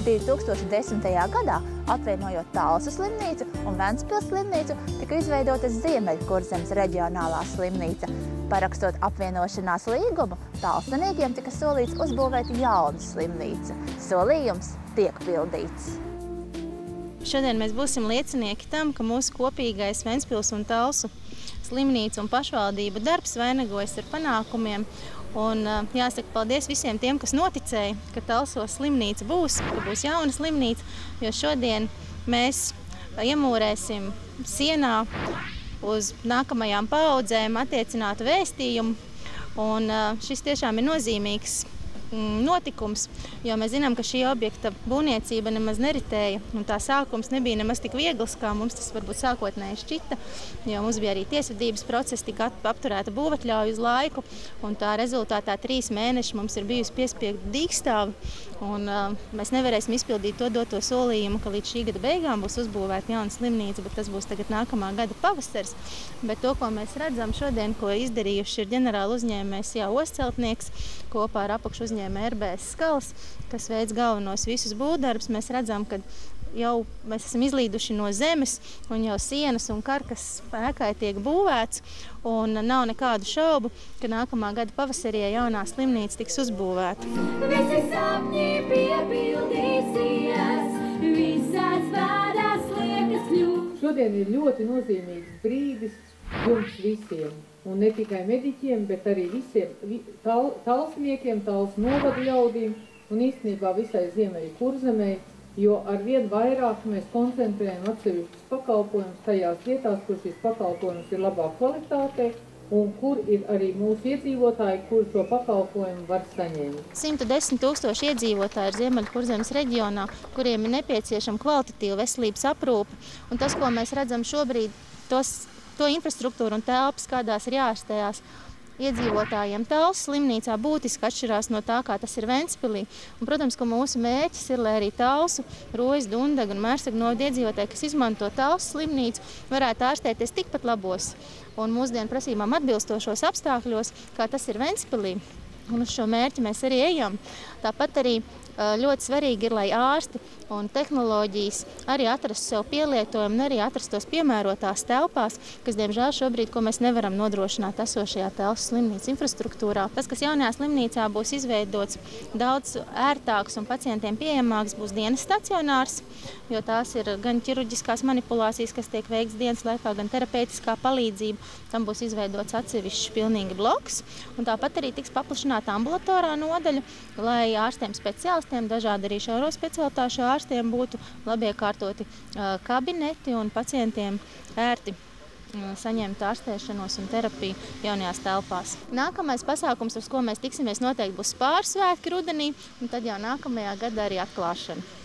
2010. gadā, apvienojot Talsu slimnīcu un Ventspils slimnīcu, tika izveidota Ziemeļkurzemes reģionālā slimnīca. Parakstot apvienošanās līgumu, talsaniekiem tika solīts uzbūvēt jaunu slimnīcu. Solījums tiek pildīts. Šodien mēs būsim liecinieki tam, ka mūsu kopīgais Ventspils un Talsu slimnīca un pašvaldība darbs vainagojas ar panākumiem. Un jāsaka paldies visiem tiem, kas noticēja, ka Talsos slimnīca būs, ka būs jauna slimnīca, jo šodien mēs iemūrēsim sienā uz nākamajām paaudzēm attiecinātu vēstījumu. Un šis tiešām ir nozīmīgs notikums, jo mēs zinām, ka šī objekta būvniecība nemaz neritēja, un tā sākums nebija nemaz tik viegls, kā mums tas varbūt sākotnēji šķita, jo mums bija arī tiesvedības process, tika apturēta būvatļauja uz laiku, un tā rezultātā 3 mēneši mums ir bijusi piespiegta dīkstāve, un mēs nevarēsim izpildīt to doto solījumu, ka līdz šī gada beigām būs uzbūvēta jauna slimnīca, bet tas būs tagad nākamā gada pavasars. Bet to, ko mēs redzam šodien, ko izdarījuši ir ģenerāla uzņēmējs Ostceltnieks kopā ar apakšu uzņēmēju RBS Skalas, kas veids galvenos visus būvdarbus. Mēs redzam, ka jau mēs esam izlīduši no zemes, un jau sienas un karkas ēkai tiek būvēts, un nav nekādu šaubu, ka nākamā gada pavasarī jaunā slimnīca tiks uzbūvēta. Visi sapņi piepildīsies, visās vārās liekas kļūt. Šodien ir ļoti nozīmīgs brīdis jums visiem, un ne tikai mediķiem, bet arī visiem talsniekiem, Talsu novadu ļaudīm un īstenībā visai Ziemeļkurzemei, jo arvien vairāk mēs koncentrējam atsevišķus pakalpojumus tajās vietās, kur šis pakalpojums ir labā kvalitātē un kur ir arī mūsu iedzīvotāji, kur šo pakalpojumu var saņemt. 110 000 iedzīvotāji ir Ziemeļkurzemes reģionā, kuriem ir nepieciešama kvalitatīva veselības aprūpe. Un tas, ko mēs redzam šobrīd, to infrastruktūru un telpas, kādās ir jāārstējās iedzīvotājiem Talsu slimnīcā, būtiski atšķirās no tā, kā tas ir Ventspilī. Un, protams, ka mūsu mērķis ir, lai arī Talsu, Rojas, Dundaga un Mērsaga novada iedzīvotāji, kas izmanto Talsu slimnīcu, varētu ārstēties tikpat labos un mūsdienu prasībām atbilstošos apstākļos, kā tas ir Ventspilī. Un uz šo mērķi mēs arī ejam. Tāpat arī ļoti svarīgi ir, lai ārsti un tehnoloģijas arī atrastu sev pielietojumu un arī atrastos piemērotās telpās, kas, diemžēl, šobrīd, ko mēs nevaram nodrošināt esošajā Talsu slimnīcas infrastruktūrā. Tas, kas jaunajā slimnīcā būs izveidots daudz ērtāks un pacientiem pieejamāks, būs dienas stacionārs, jo tās ir gan ķirurģiskās manipulācijas, kas tiek veikts dienas laikā, gan terapeitiskā palīdzība. Tam būs izveidots atsevišķs pilnīgi bloks, un tāpat arī tiks paplašināta ambulatorā nodaļa, lai ārstiem speciālistiem, dažādi arī šauro specialitāšu ārstiem būtu labi iekārtoti kabineti un pacientiem ērti saņemt ārstēšanos un terapiju jaunajās telpās. Nākamais pasākums, uz ko mēs tiksimies, noteikti būs Pārsvētki rudenī, un tad jau nākamajā gadā arī atklāšana.